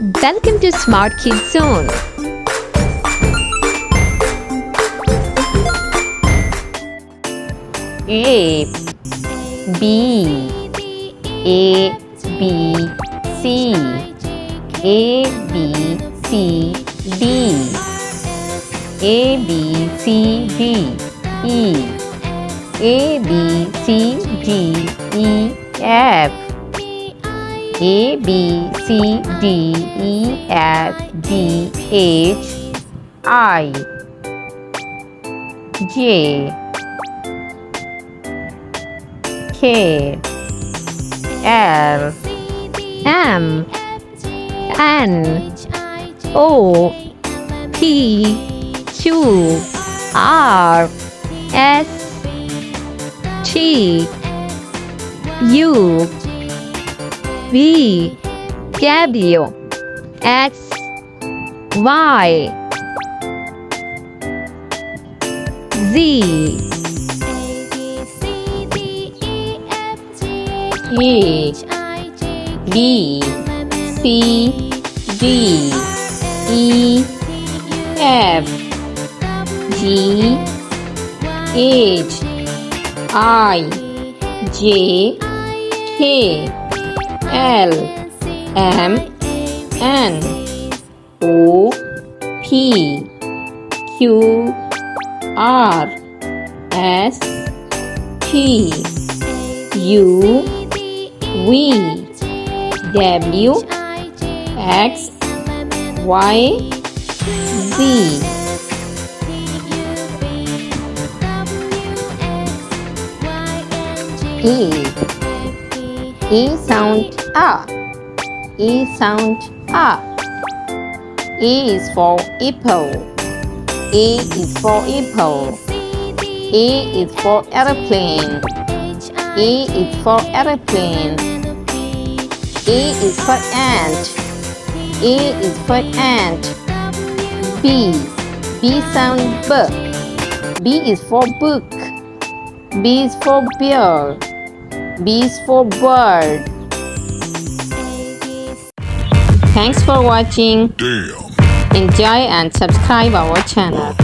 Welcome to Smart Kids Zone. A B A B C A B C D A B C D E A B C D E F A B C D E F G H I J K L M N O P Q R S T U V W X Y Z A B C D E F G H I J K L M N O P Q R S T U V W X Y Z E sound A. E sound A. E is for apple. A is for apple. A is for airplane. A is for airplane. A is for ant. A is for ant. B. B sound B. B is for book. B is for bear. B is for bird. Thanks for watching. Damn. Enjoy and subscribe our channel.